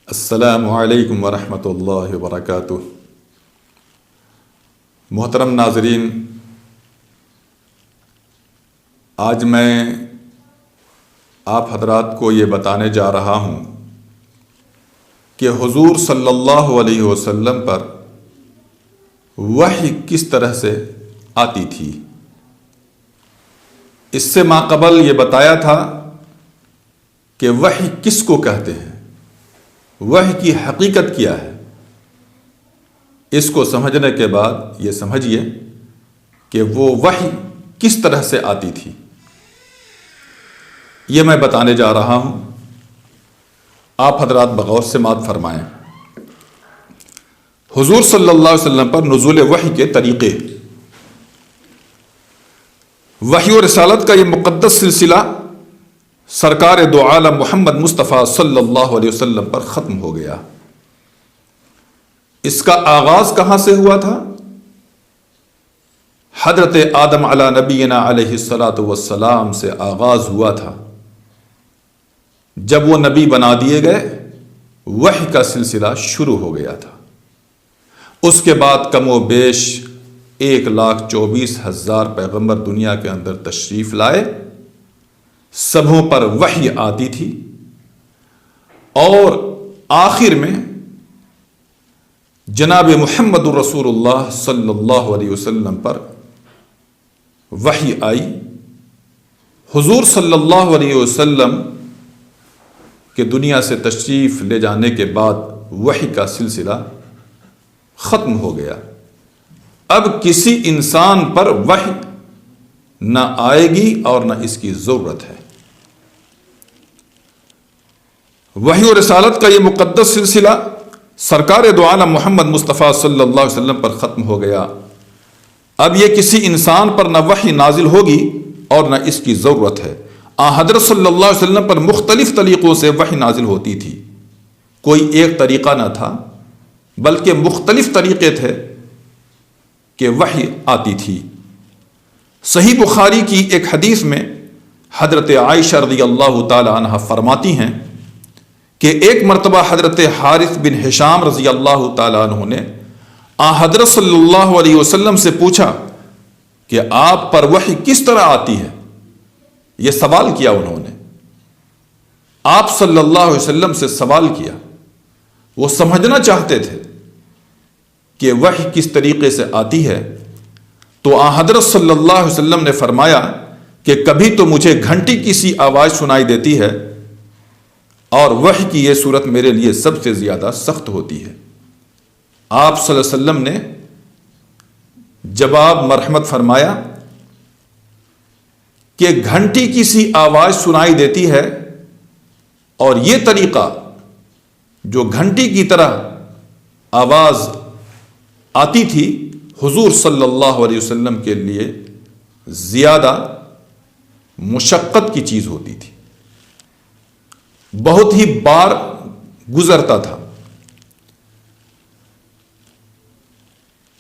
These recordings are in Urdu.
السلام علیکم ورحمۃ اللہ وبرکاتہ۔ محترم ناظرین، آج میں آپ حضرات کو یہ بتانے جا رہا ہوں کہ حضور صلی اللہ علیہ وسلم پر وحی کس طرح سے آتی تھی۔ اس سے ماقبل یہ بتایا تھا کہ وحی کس کو کہتے ہیں، وحی کی حقیقت کیا ہے۔ اس کو سمجھنے کے بعد یہ سمجھیے کہ وہ وحی کس طرح سے آتی تھی، یہ میں بتانے جا رہا ہوں۔ آپ حضرات بغور سماعت فرمائیں۔ حضور صلی اللہ علیہ وسلم پر نزول وحی کے طریقے۔ وحی و رسالت کا یہ مقدس سلسلہ سرکار دو عالم محمد مصطفیٰ صلی اللہ علیہ وسلم پر ختم ہو گیا۔ اس کا آغاز کہاں سے ہوا تھا؟ حضرت آدم علی نبینا علیہ الصلاۃ والسلام سے آغاز ہوا تھا۔ جب وہ نبی بنا دیے گئے، وحی کا سلسلہ شروع ہو گیا تھا۔ اس کے بعد کم و بیش 1,24,000 پیغمبر دنیا کے اندر تشریف لائے، سبھوں پر وحی آتی تھی، اور آخر میں جناب محمد رسول اللہ صلی اللہ علیہ وسلم پر وحی آئی۔ حضور صلی اللہ علیہ وسلم کے دنیا سے تشریف لے جانے کے بعد وحی کا سلسلہ ختم ہو گیا۔ اب کسی انسان پر وحی نہ آئے گی اور نہ اس کی ضرورت ہے۔ وحی و رسالت کا یہ مقدس سلسلہ سرکار دو عالم محمد مصطفیٰ صلی اللہ علیہ وسلم پر ختم ہو گیا۔ اب یہ کسی انسان پر نہ وحی نازل ہوگی اور نہ اس کی ضرورت ہے۔ حضرت صلی اللہ علیہ وسلم پر مختلف طریقوں سے وحی نازل ہوتی تھی، کوئی ایک طریقہ نہ تھا، بلکہ مختلف طریقے تھے کہ وحی آتی تھی۔ صحیح بخاری کی ایک حدیث میں حضرت عائشہ رضی اللہ تعالی عنہ فرماتی ہیں کہ ایک مرتبہ حضرت حارث بن ہشام رضی اللہ تعالی عنہ نے حضرت صلی اللہ علیہ وسلم سے پوچھا کہ آپ پر وحی کس طرح آتی ہے۔ یہ سوال کیا انہوں نے، آپ صلی اللہ علیہ وسلم سے سوال کیا۔ وہ سمجھنا چاہتے تھے کہ وحی کس طریقے سے آتی ہے، تو حضرت صلی اللہ علیہ وسلم نے فرمایا کہ کبھی تو مجھے گھنٹی کی سی آواز سنائی دیتی ہے، اور وحی کی یہ صورت میرے لیے سب سے زیادہ سخت ہوتی ہے۔ آپ صلی اللہ علیہ وسلم نے جواب مرحمت فرمایا کہ گھنٹی کی سی آواز سنائی دیتی ہے، اور یہ طریقہ جو گھنٹی کی طرح آواز آتی تھی حضور صلی اللہ علیہ وسلم کے لیے زیادہ مشقت کی چیز ہوتی تھی، بہت ہی بار گزرتا تھا۔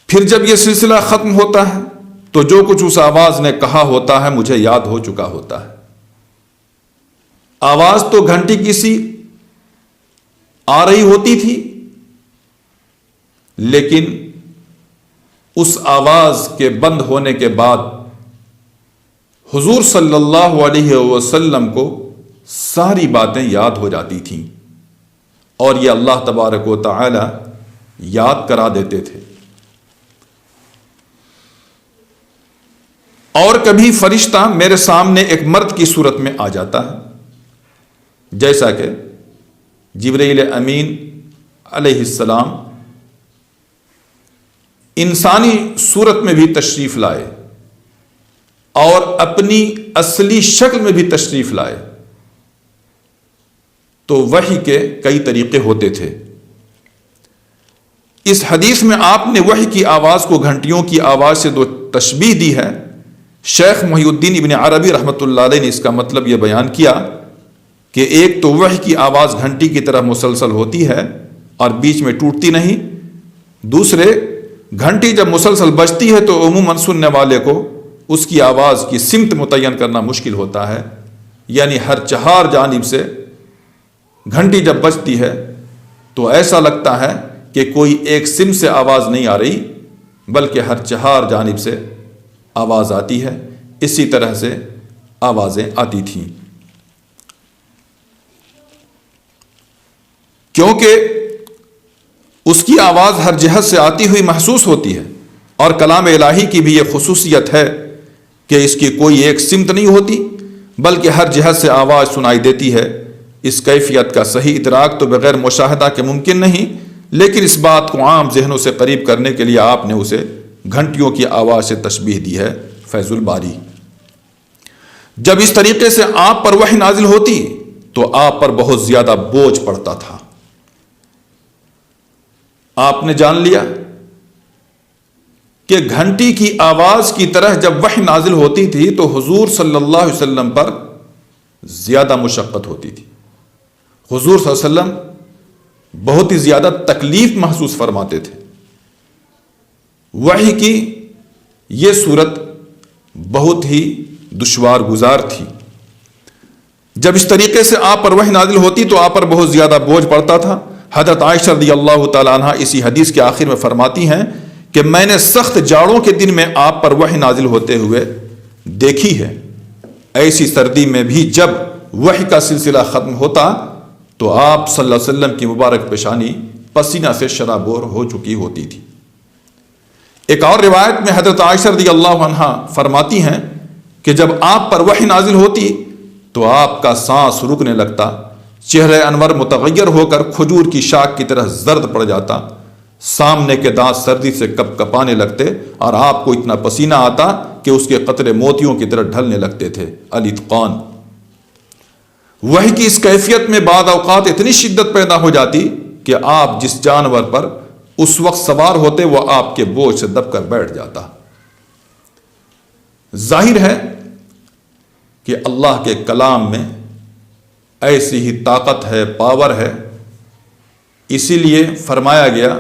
پھر جب یہ سلسلہ ختم ہوتا ہے تو جو کچھ اس آواز نے کہا ہوتا ہے مجھے یاد ہو چکا ہوتا ہے۔ آواز تو گھنٹی کی سی آ رہی ہوتی تھی، لیکن اس آواز کے بند ہونے کے بعد حضور صلی اللہ علیہ وسلم کو ساری باتیں یاد ہو جاتی تھیں، اور یہ اللہ تبارک و تعالی یاد کرا دیتے تھے۔ اور کبھی فرشتہ میرے سامنے ایک مرد کی صورت میں آ جاتا ہے، جیسا کہ جبرائیل امین علیہ السلام انسانی صورت میں بھی تشریف لائے اور اپنی اصلی شکل میں بھی تشریف لائے، تو وحی کے کئی طریقے ہوتے تھے۔ اس حدیث میں آپ نے وحی کی آواز کو گھنٹیوں کی آواز سے دو تشبیہ دی ہے۔ شیخ محی الدین ابن عربی رحمۃ اللہ علیہ نے اس کا مطلب یہ بیان کیا کہ ایک تو وحی کی آواز گھنٹی کی طرح مسلسل ہوتی ہے اور بیچ میں ٹوٹتی نہیں، دوسرے گھنٹی جب مسلسل بجتی ہے تو عموماً سننے والے کو اس کی آواز کی سمت متعین کرنا مشکل ہوتا ہے، یعنی ہر چہار جانب سے گھنٹی جب بجتی ہے تو ایسا لگتا ہے کہ کوئی ایک سمت سے آواز نہیں آ رہی بلکہ ہر چہار جانب سے آواز آتی ہے۔ اسی طرح سے آوازیں آتی تھیں، کیونکہ اس کی آواز ہر جہت سے آتی ہوئی محسوس ہوتی ہے، اور کلام الہی کی بھی یہ خصوصیت ہے کہ اس کی کوئی ایک سمت نہیں ہوتی بلکہ ہر جہت سے آواز سنائی دیتی ہے۔ اس کیفیت کا صحیح ادراک تو بغیر مشاہدہ کے ممکن نہیں، لیکن اس بات کو عام ذہنوں سے قریب کرنے کے لیے آپ نے اسے گھنٹیوں کی آواز سے تشبیہ دی ہے۔ فیض الباری، جب اس طریقے سے آپ پر وحی نازل ہوتی تو آپ پر بہت زیادہ بوجھ پڑتا تھا۔ آپ نے جان لیا کہ گھنٹی کی آواز کی طرح جب وحی نازل ہوتی تھی تو حضور صلی اللہ علیہ وسلم پر زیادہ مشقت ہوتی تھی۔ حضور صلی اللہ علیہ وسلم بہت ہی زیادہ تکلیف محسوس فرماتے تھے۔ وحی کی یہ صورت بہت ہی دشوار گزار تھی۔ جب اس طریقے سے آپ پر وحی نازل ہوتی تو آپ پر بہت زیادہ بوجھ پڑتا تھا۔ حضرت عائشہ رضی اللہ تعالیٰ عنہ اسی حدیث کے آخر میں فرماتی ہیں کہ میں نے سخت جاڑوں کے دن میں آپ پر وحی نازل ہوتے ہوئے دیکھی ہے۔ ایسی سردی میں بھی جب وحی کا سلسلہ ختم ہوتا تو آپ صلی اللہ علیہ وسلم کی مبارک پیشانی پسینہ سے شرابور ہو چکی ہوتی تھی۔ ایک اور روایت میں حضرت عائشہ رضی اللہ عنہ فرماتی ہیں کہ جب آپ پر وحی نازل ہوتی تو آپ کا سانس رکنے لگتا، چہرہ انور متغیر ہو کر کھجور کی شاخ کی طرح زرد پڑ جاتا، سامنے کے دانت سردی سے کپ کپانے لگتے اور آپ کو اتنا پسینہ آتا کہ اس کے قطرے موتیوں کی طرح ڈھلنے لگتے تھے۔ الاتقان، وحی کی اس کیفیت میں بعض اوقات اتنی شدت پیدا ہو جاتی کہ آپ جس جانور پر اس وقت سوار ہوتے وہ آپ کے بوجھ سے دب کر بیٹھ جاتا۔ ظاہر ہے کہ اللہ کے کلام میں ایسی ہی طاقت ہے، پاور ہے، اسی لیے فرمایا گیا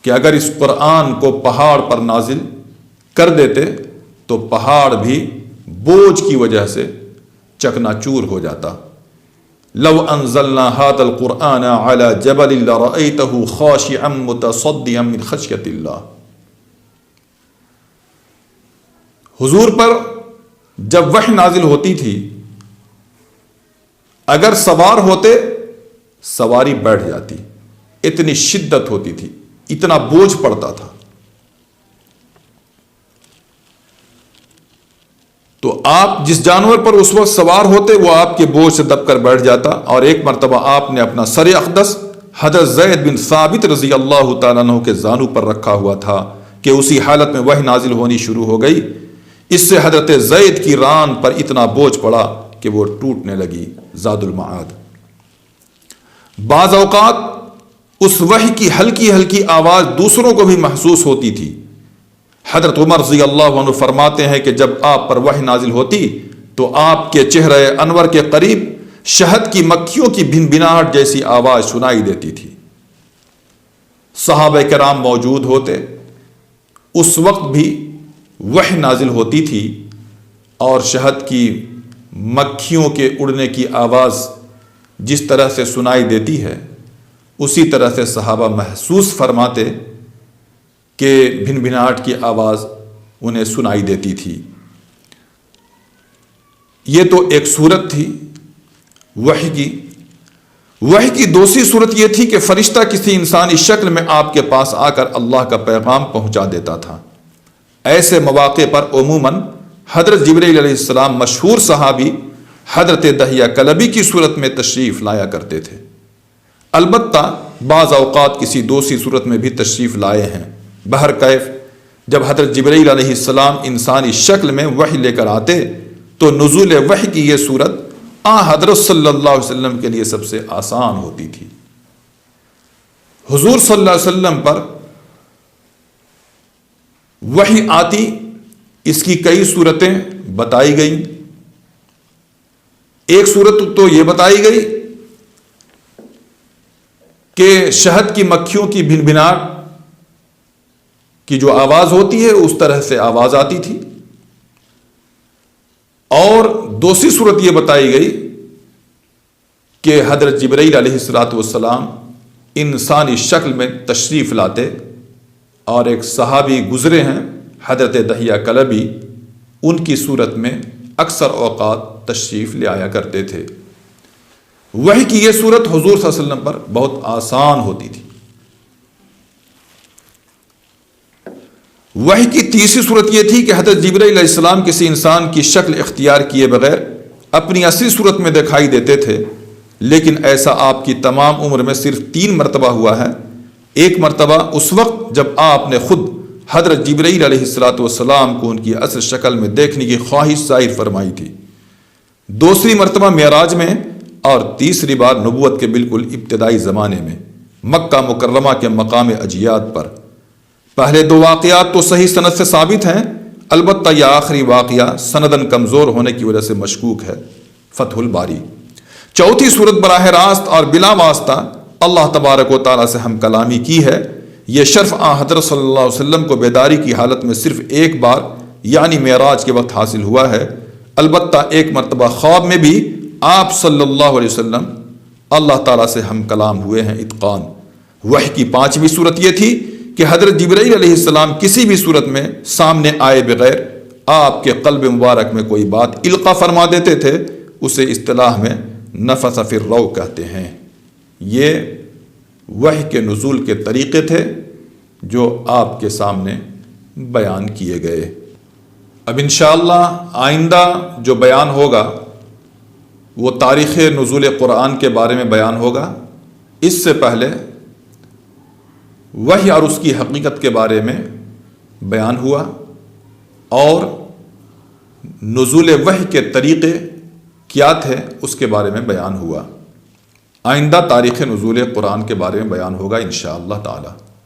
کہ اگر اس قرآن کو پہاڑ پر نازل کر دیتے تو پہاڑ بھی بوجھ کی وجہ سے چکنا چور ہو جاتا۔ لو انزلنا هذا القرآن على جبل لرأيته خاشعا متصدعا من خشية اللہ۔ حضور پر جب وحی نازل ہوتی تھی اگر سوار ہوتے سواری بیٹھ جاتی، اتنی شدت ہوتی تھی، اتنا بوجھ پڑتا تھا۔ تو آپ جس جانور پر اس وقت سوار ہوتے وہ آپ کے بوجھ سے دب کر بیٹھ جاتا۔ اور ایک مرتبہ آپ نے اپنا سر اقدس حضرت زید بن ثابت رضی اللہ تعالیٰ عنہ کے زانو پر رکھا ہوا تھا کہ اسی حالت میں وحی نازل ہونی شروع ہو گئی۔ اس سے حضرت زید کی ران پر اتنا بوجھ پڑا کہ وہ ٹوٹنے لگی۔ زاد المعاد۔ بعض اوقات اس وحی کی ہلکی ہلکی آواز دوسروں کو بھی محسوس ہوتی تھی۔ حضرت عمر رضی اللہ عنہ فرماتے ہیں کہ جب آپ پر وحی نازل ہوتی تو آپ کے چہرہ انور کے قریب شہد کی مکھیوں کی بھن بھناہٹ جیسی آواز سنائی دیتی تھی۔ صحابہ کرام موجود ہوتے، اس وقت بھی وحی نازل ہوتی تھی اور شہد کی مکھیوں کے اڑنے کی آواز جس طرح سے سنائی دیتی ہے اسی طرح سے صحابہ محسوس فرماتے کہ بھن بھناہٹ کی آواز انہیں سنائی دیتی تھی۔ یہ تو ایک صورت تھی وحی کی۔ وحی کی دوسری صورت یہ تھی کہ فرشتہ کسی انسانی شکل میں آپ کے پاس آ کر اللہ کا پیغام پہنچا دیتا تھا۔ ایسے مواقع پر عموماً حضرت جبرائیل علیہ السلام مشہور صحابی حضرت دحیہ کلبی کی صورت میں تشریف لایا کرتے تھے۔ البتہ بعض اوقات کسی دوسری صورت میں بھی تشریف لائے ہیں۔ بہرکیف جب حضرت جبرائیل علیہ السلام انسانی شکل میں وحی لے کر آتے تو نزول وحی کی یہ صورت حضرت صلی اللہ علیہ وسلم کے لیے سب سے آسان ہوتی تھی۔ حضور صلی اللہ علیہ وسلم پر وحی آتی، اس کی کئی صورتیں بتائی گئیں۔ ایک صورت تو یہ بتائی گئی کہ شہد کی مکھیوں کی بھن بھناہٹ کی جو آواز ہوتی ہے اس طرح سے آواز آتی تھی، اور دوسری صورت یہ بتائی گئی کہ حضرت جبرائیل علیہ السلام انسانی شکل میں تشریف لاتے، اور ایک صحابی گزرے ہیں حضرت دحیہ کلبی، ان کی صورت میں اکثر اوقات تشریف لے آیا کرتے تھے۔ وحی کی یہ صورت حضور صلی اللہ علیہ وسلم پر بہت آسان ہوتی تھی۔ وحی کی تیسری صورت یہ تھی کہ حضرت جبرائیل علیہ السلام کسی انسان کی شکل اختیار کیے بغیر اپنی اصلی صورت میں دکھائی دیتے تھے، لیکن ایسا آپ کی تمام عمر میں صرف 3 مرتبہ ہوا ہے۔ ایک مرتبہ اس وقت جب آپ نے خود حضرت جبرائیل علیہ السلام کو ان کی اصل شکل میں دیکھنے کی خواہش ظاہر فرمائی تھی، دوسری مرتبہ معراج میں، اور تیسری بار نبوت کے بالکل ابتدائی زمانے میں مکہ مکرمہ کے مقام اجیاد پر۔ پہلے 2 واقعات تو صحیح سند سے ثابت ہیں، البتہ یہ آخری واقعہ سندن کمزور ہونے کی وجہ سے مشکوک ہے، فتح الباری۔ چوتھی صورت براہ راست اور بلا واسطہ اللہ تبارک و تعالیٰ سے ہم کلامی کی ہے۔ یہ شرف حضرت صلی اللہ علیہ وسلم کو بیداری کی حالت میں صرف ایک بار یعنی معراج کے وقت حاصل ہوا ہے، البتہ ایک مرتبہ خواب میں بھی آپ صلی اللہ علیہ وسلم اللہ تعالیٰ سے ہم کلام ہوئے ہیں اتقان۔ وحی کی 5ویں صورت یہ تھی کہ حضرت جبرائیل علیہ السلام کسی بھی صورت میں سامنے آئے بغیر آپ کے قلب مبارک میں کوئی بات القا فرما دیتے تھے، اسے اصطلاح میں نفث فی الروع کہتے ہیں۔ یہ وحی کے نزول کے طریقے تھے جو آپ کے سامنے بیان کیے گئے۔ اب انشاءاللہ آئندہ جو بیان ہوگا وہ تاریخ نزول قرآن کے بارے میں بیان ہوگا۔ اس سے پہلے وحی اور اس کی حقیقت کے بارے میں بیان ہوا، اور نزول وحی کے طریقے کیا تھے اس کے بارے میں بیان ہوا۔ آئندہ تاریخ نزول قرآن کے بارے میں بیان ہوگا انشاءاللہ تعالی۔